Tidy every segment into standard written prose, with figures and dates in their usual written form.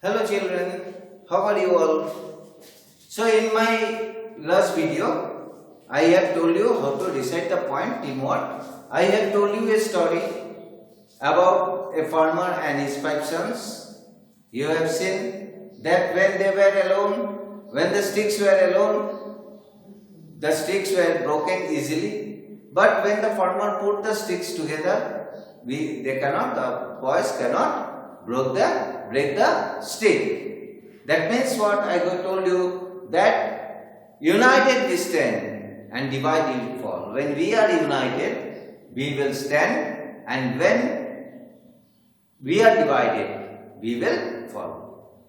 Hello children, how are you all? So in my last video, I have told you how to recite the point teamwork. I have told you a story about a farmer and his 5 sons. You have seen that when they were alone, when the sticks were alone, the sticks were broken easily. But when the farmer put the sticks together, the boys cannot break the stick. That means what I told you, that united we stand and divided we fall. When we are united, we will stand, and when we are divided, we will fall.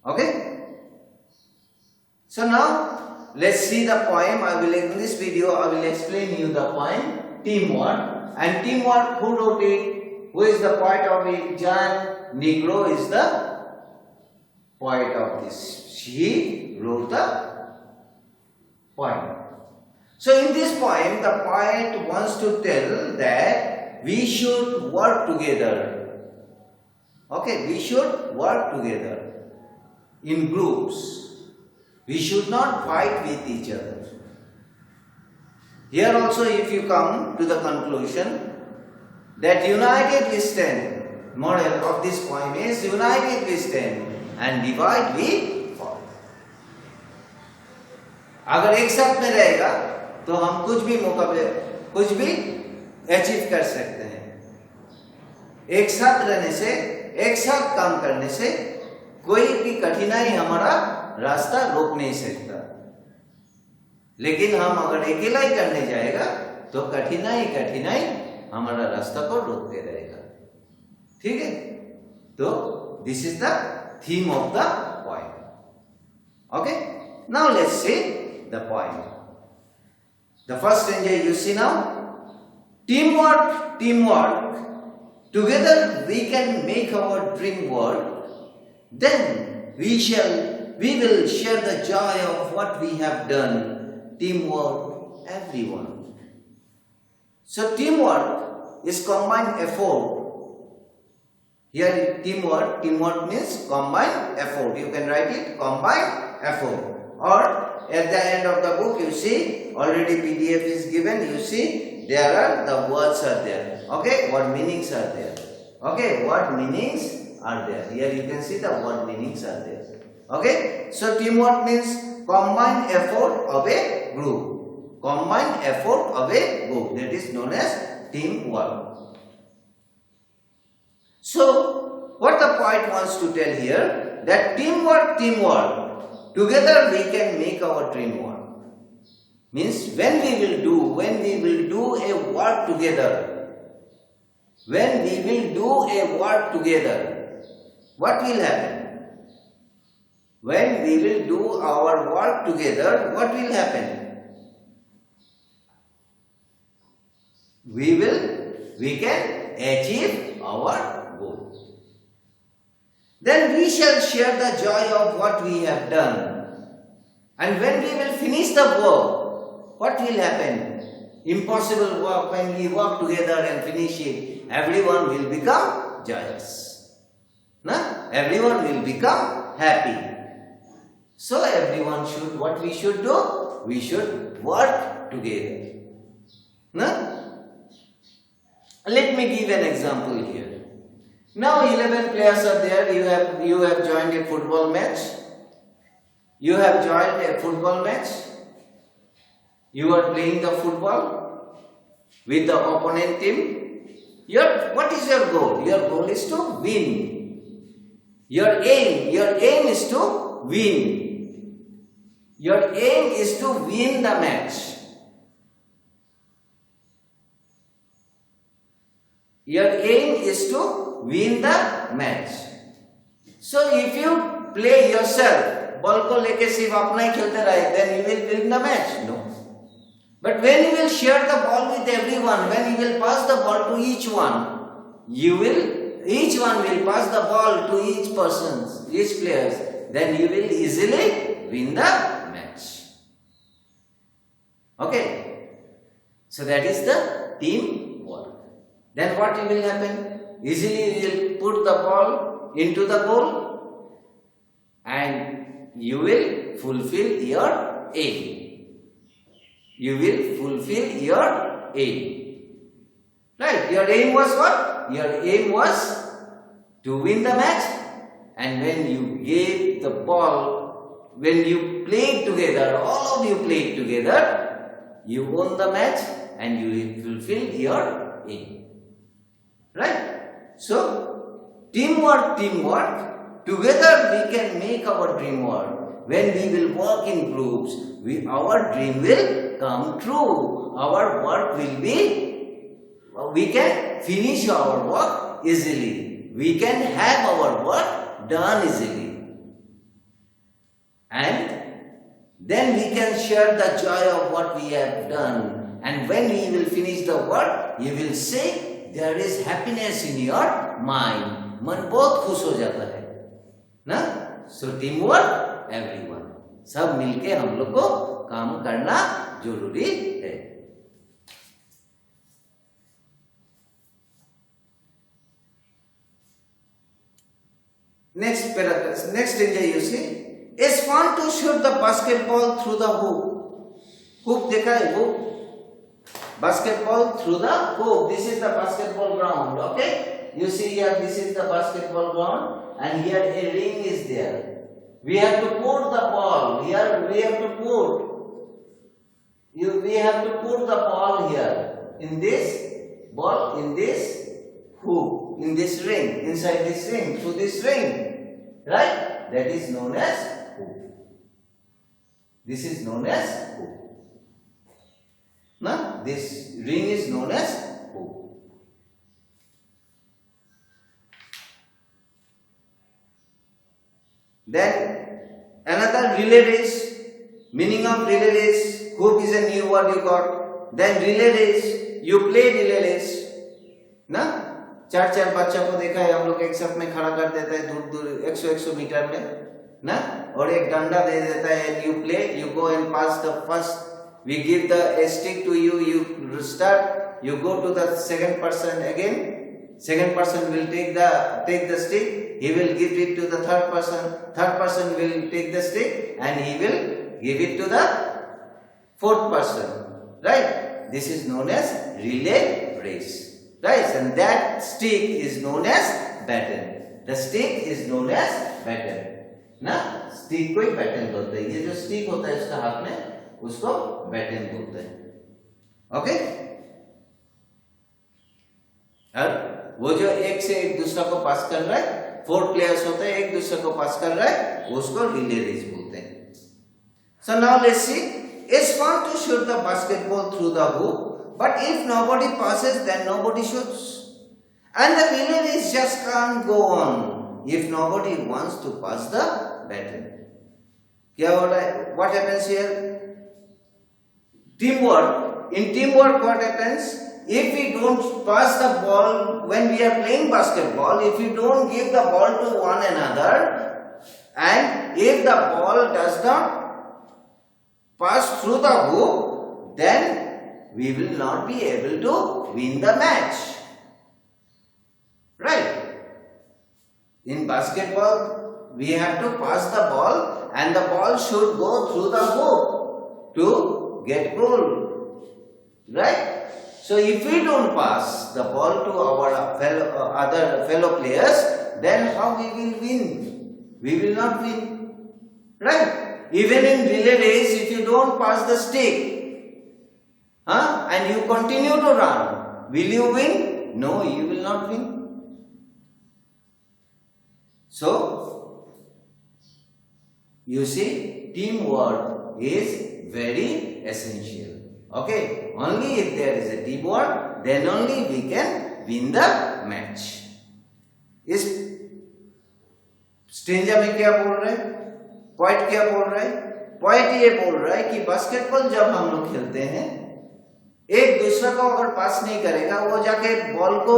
Okay? So now let's see the poem. In this video I will explain you the poem teamwork. And teamwork, who wrote it? Who is the poet of it? John Negro is the poet of this. He wrote the poem. So in this poem, the poet wants to tell that we should work together. Okay, we should work together in groups. We should not fight with each other. Here also, if you come to the conclusion that united we stand, moral of this poem is united we stand and divide we fall. अगर एक साथ में रहेगा तो हम कुछ भी achieve कर सकते हैं. एक साथ रहने से, एक साथ काम करने से कोई भी कठिनाई हमारा रास्ता रोक नहीं सकता. लेकिन हम अगर अकेला ही करने जाएगा तो कठिनाई हमारा रास्ता को रोकते रहेगा. ठीक है? तो this is the theme of the poem. Okay, now let's see the poem. The first stanza you see now. Teamwork, together we can make our dream work. Then we will share the joy of what we have done. Teamwork, everyone. So teamwork is combined effort. Here teamwork means combined effort. You can write it combined effort. Or at the end of the book you see already PDF is given. You see there are the words are there. Okay, what meanings are there. Okay, what meanings are there. Here you can see the word meanings are there. Okay, so teamwork means combined effort of a group. Combined effort of a group, that is known as teamwork. So what the poet wants to tell here, that teamwork, together we can make our dream work. Means when we will do a work together, what will happen? When we will do our work together, what will happen? We can achieve our goal. Then we shall share the joy of what we have done. And when we will finish the work, what will happen? Impossible work, when we work together and finish it, everyone will become joyous. Everyone will become happy. So everyone should, what we should do? We should work together. Let me give an example here. Now 11 players are there. You have joined a football match. You are playing the football with the opponent team. What is your goal? Your goal is to win. Your aim is to win. Your aim is to win the match. Your aim is to win the match. So if you play yourself, ball ko leke sirf apna hi khelte rahe, then you will win the match. No. But when you will share the ball with everyone, when you will pass the ball to each one, each one will pass the ball to each players, then you will easily win the match. Okay. So that is the teamwork. Then what will happen? Easily you will put the ball into the goal and you will fulfill your aim. You will fulfill your aim. Right? Your aim was what? Your aim was to win the match, and when you gave the ball, when you played together, all of you played together, you won the match and you will fulfill your aim. Right? So, teamwork. Together we can make our dream work. When we will work in groups, our dream will come true. Our work will be, we can finish our work easily. We can have our work done easily. And then we can share the joy of what we have done. And when we will finish the work, you will say, there is happiness in your mind. मन बहुत खुश हो जाता है ना. So team work everyone, सब मिलके हम लोग को काम करना जरूरी है. Next paragraph, next danger you see, it's fun to shoot the basketball through the hoop. Hoop देखा है? Hoop. Basketball through the hoop. This is the basketball ground. Okay. You see here, this is the basketball ground, and here a ring is there. We have to put the ball here. We have to put. We have to put the ball here in this ball, in this hoop, in this ring, inside this ring, through this ring, right? That is known as hoop. This is known as hoop. Now, this ring is known as hoop. Then another relay race. Meaning of relay race. Hoop is a new word you got. Then relay race. You play relay race. ना 4 बच्चा को देखा है हम लोग एक साथ में खड़ा कर देते हैं दूर 100 मीटर में ना, और एक डंडा दे देता है. You play. You go and pass the first. We give the stick to you. You start. You go to the second person again. Second person will take the stick. He will give it to the third person. Third person will take the stick and he will give it to the fourth person. Right? This is known as relay race. Right? And that stick is known as baton. The stick is known as baton. ना stick को ही baton बोलते हैं. ये जो stick होता है उसका हाथ में, उसको baton बोलते हैं. Okay? और वो जो एक से एक दूसरा को पास कर रहा है, 4 प्लेयर्स होते हैं, एक दूसरे को पास कर रहा है, उसको रिले रेस बोलते हैं. So now let's see. It's fun to shoot the basketball through the hoop, but if nobody passes, then nobody shoots, and the relay race just can't go on if nobody wants to pass the baton. क्या हो रहा है? What happens here? Teamwork. In teamwork, what happens? If we don't pass the ball when we are playing basketball, if we don't give the ball to one another, and if the ball does not pass through the hoop, then we will not be able to win the match. Right? In basketball, we have to pass the ball and the ball should go through the hoop to get goal. Right? So if we don't pass the ball to our other fellow players, then how we will win? We will not win. Right? Even in relay race, if you don't pass the stick, and you continue to run, will you win? No, you will not win. So, you see, teamwork is very essential. Okay, only if there is a teamwork, then only we can win the match. इस stanza में क्या बोल रहे हैं? Point क्या बोल रहा है? पॉइंट ये बोल रहा है कि बास्केटबॉल जब हम लोग खेलते हैं, एक दूसरे को अगर पास नहीं करेगा, वो जाके बॉल को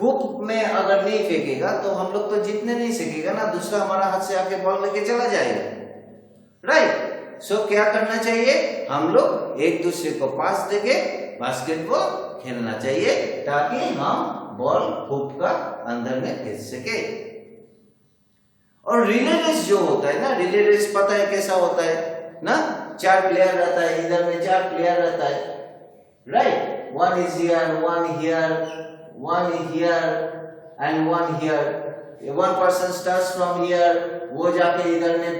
हुक में अगर नहीं फेंकेगा, तो हम लोग तो जीतने नहीं सकेगा ना. दूसरा हमारा हाथ से आके बॉल लेके चला जाएगा. राइट? सो क्या करना चाहिए? हम लोग एक दूसरे को पास देके बास्केटबॉल खेलना चाहिए, ताकि हम बॉल हुक का अंदर में भेज सके. और रिले रेस जो होता है ना, रिले रेस पता है कैसा होता है ना, 4 प्लेयर रहता है, इधर में 4 प्लेयर रहता है, right, 1 is here, 1 here, 1 here and 1 here. One person starts from here, वो जाके इधर में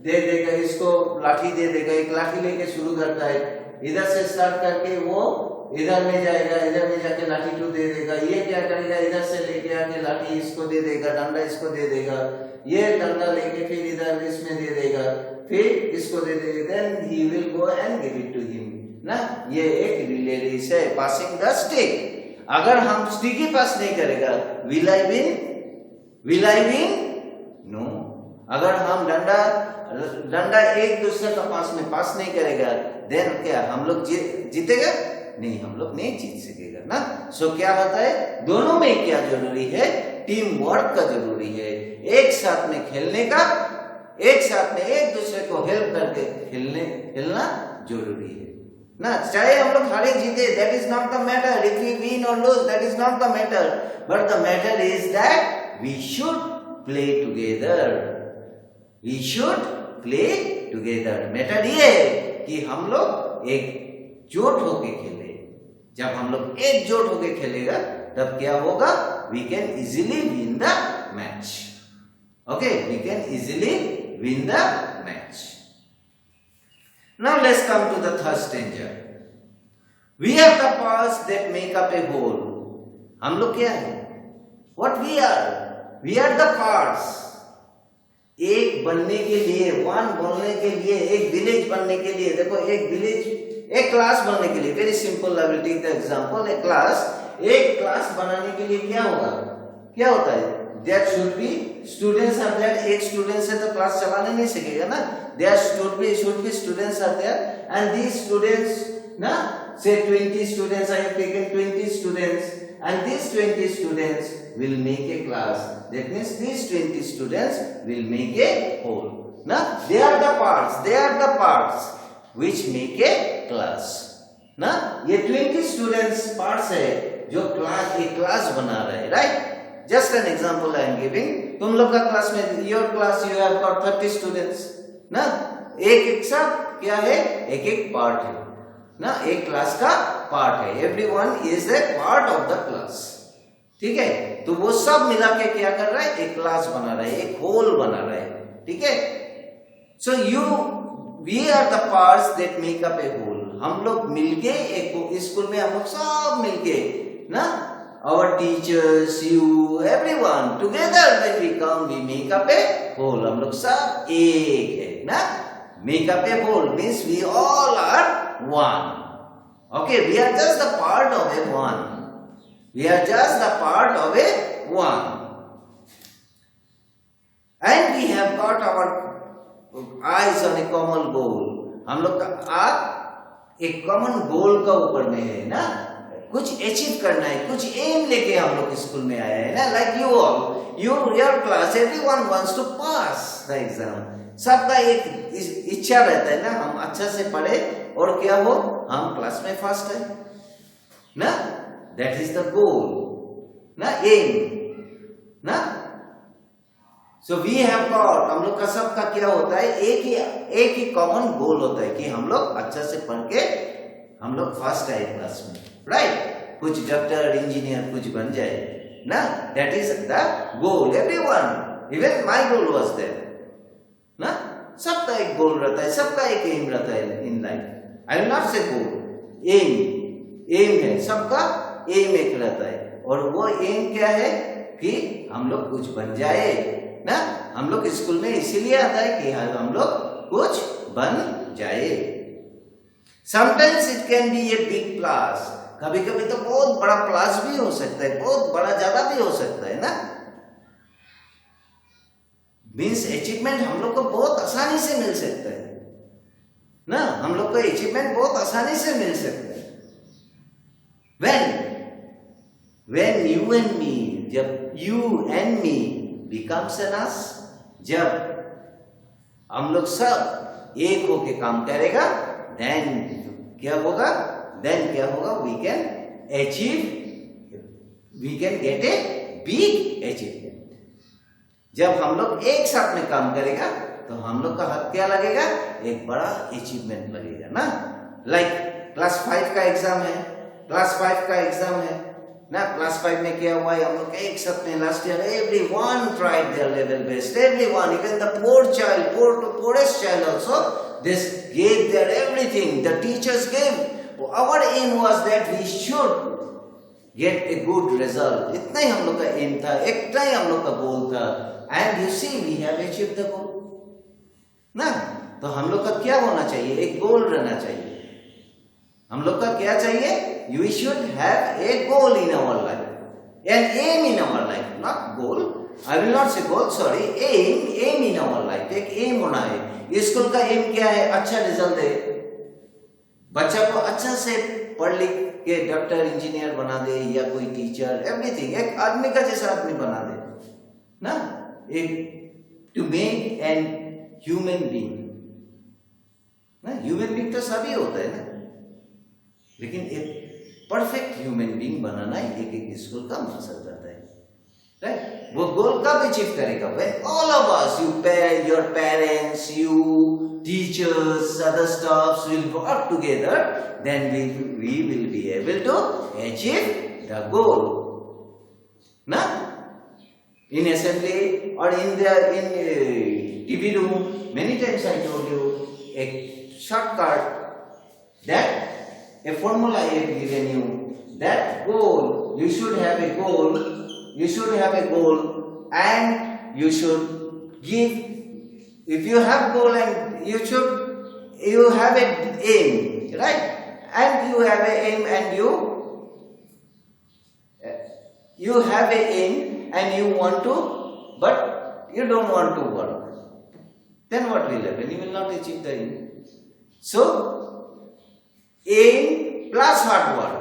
दे देगा, इसको लाठी दे देगा, एक लाठी लेके शुरू करता है, इधर से स्टार्ट करके वो इधर में जाएगा, इधर में जाके लाठी 2 दे देगा, ये क्या करेगा, इधर से लेके आके लाठी इसको दे देगा, डंडा इसको दे देगा, ये डंडा लेके फिर इधर इसमें दे देगा, फिर इसको दे देगा, then he will go and give it to him ना। ये एक रिले रेस है, पासिंग द स्टिक। अगर हम स्टिक ही पास नहीं करेगा, विल आई विन नो। अगर हम डंडा एक दूसरे का पास में पास नहीं करेगा, देन क्या हम लोग जीतेगा नहीं, हम लोग नहीं जीत सकेगा ना। सो क्या होता है, दोनों में क्या जरूरी है, टीम वर्क का जरूरी है, एक साथ में खेलने का, एक साथ में एक दूसरे को हेल्प करके खेलना जरूरी है ना। चाहे हम लोग हारे जीते, that is not the matter, if we win और lose that is not the matter, but the matter is that we should play together, we should play together. Matter ये है कि हम लोग एकजुट होके खेले। जब हम लोग एकजुट होके खेलेगा तब क्या होगा, we can easily win the match. Okay, we can easily win the match. Now let's come to the third stanza. We are the parts that make up a whole. हम लोग क्या है, what we are? We are the parts. एक बनने के लिए, one बनने के लिए, एक विलेज बनने के लिए, देखो एक विलेज, एक क्लास बनने के लिए, very simple, I will take the example, एक क्लास बनाने के लिए क्या होगा, क्या होता है, there should be students are there. एक स्टूडेंट से तो क्लास चलाने नहीं सकेगा ना, there should be students are there, and these students ना, say 20 students, I have taken 20 students, and these 20 students will make a class. That means these 20 students will make a whole. Na, they are the parts which make a class. ना, ये 20 students parts है जो एक class बना रहे हैं, right? Just an example I am giving. तुम लोग का क्लास में, your class you have got 30 students, ना, एक सब क्या है, एक पार्ट है ना, एक क्लास का पार्ट है, everyone is a part of the class, ठीक है। तो वो सब मिला के क्या कर रहा है, एक क्लास बना रहा है, एक होल बना रहा है, ठीक है। So we are the parts that make up a whole. हम लोग मिलके एक स्कूल में, हम लोग सब मिलके ना, our teachers, you, everyone together when we come we make up a whole. हम लोग सब एक है ना, make up a whole means we all are one. Okay, we are just the part of a one. We are just the part of a one. And we have got our eyes on a common goal. हम लोग का आँख एक common goal का ऊपर में है ना, कुछ अचीव करना है, कुछ एम लेके हम लोग स्कूल में आए हैं ना। Like you all, your class, everyone wants to pass the exam. सबका एक इच्छा रहता है ना, हम अच्छा से पढ़े और क्या हो, हम क्लास में फर्स्ट है ना, दैट इज द गोल ना, एम ना। सो वी हैव गॉट, हम लोग का सबका क्या होता है, एक ही कॉमन गोल होता है कि हम लोग अच्छा से पढ़ के हम लोग फर्स्ट आए क्लास में, राइट। कुछ डॉक्टर, इंजीनियर कुछ बन जाए ना, that is the goal. Everyone, even my goal was there ना, सबका एक गोल रहता है, सबका एक एम रहता है in life. I will not से गोल, एम है, सबका एम एक रहता है, और वो एम क्या है कि हम लोग कुछ बन जाए ना। हम लोग स्कूल में इसीलिए आता है कि हम लोग कुछ बन जाए। Sometimes it can be a big class, कभी कभी तो बहुत बड़ा क्लास भी हो सकता है, बहुत बड़ा ज्यादा भी हो सकता है ना। मीन्स अचीवमेंट हम लोग को बहुत आसानी से मिल सकता है ना, हम लोग को अचीवमेंट बहुत आसानी से मिल सकता है। when you and me, जब you and me becomes an us, जब हम लोग सब एक होके काम करेगा, then क्या होगा, we can achieve, we can get a big achievement, जब हम लोग एक साथ में काम करेगा तो हम लोग का हाथ क्या लगेगा, एक बड़ा अचीवमेंट लगेगा ना। लाइक क्लास 5 का एग्जाम है, क्लास 5 का एग्जाम है ना। क्लास 5 में क्या हुआ है, हम लोग एक साथ में last year everyone tried their level best, everyone, even the poorest child also, they gave their everything, the teachers gave. Our aim was that we should get a good result. इतना ही हम लोग का एम था, इतना ही हम लोग का गोल था, and you see we have achieved the goal ना। तो हम लोग का क्या होना चाहिए, एक गोल रहना चाहिए। हम लोग का क्या चाहिए, we should have a goal in our life, an aim in our life, not goal. I will not say goal, sorry, aim in our life. एक एम होना है। स्कूल का एम क्या है, अच्छा रिजल्ट दे, बच्चा को अच्छा से पढ़ लिख के डॉक्टर इंजीनियर बना दे या कोई टीचर, एवरीथिंग, एक आदमी का जैसा आदमी बना दे ना। एक to make an human being ना। ह्यूमन बीइंग तो सभी होता है ना, लेकिन एक परफेक्ट ह्यूमन बीइंग बनाना एक स्कूल का मकसद रहता है, राइट। वो गोल कब अचीव करेगा, when all of us, your parents, you, teachers, other staffs will work together, then we will be able to achieve the goal na। In assembly or in TV room, many times I told you a shortcut, that a formula I have given you, that goal, you should have a goal, and you should give, if you have goal and you have an aim, right, and you have an aim and you have an aim and you want to, but you don't want to work, then what will happen, you will not achieve the aim. So aim plus hard work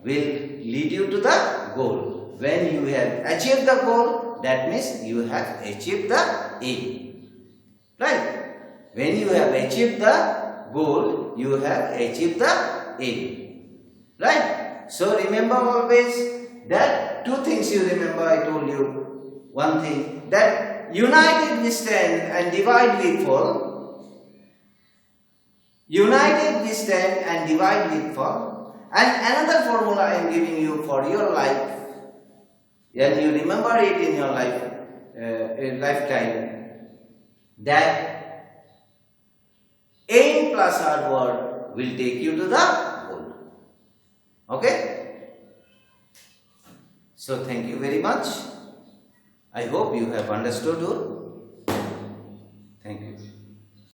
will lead you to the goal. When you have achieved the goal, that means you have achieved the aim, right? When you have achieved the goal, you have achieved the aim, right? So remember always that two things you remember, I told you. One thing, that united we stand and divide we fall. United we stand and divide we fall. And another formula I am giving you for your life, and you remember it in your lifetime, that aim plus hard work will take you to the goal. Okay? So thank you very much. I hope you have understood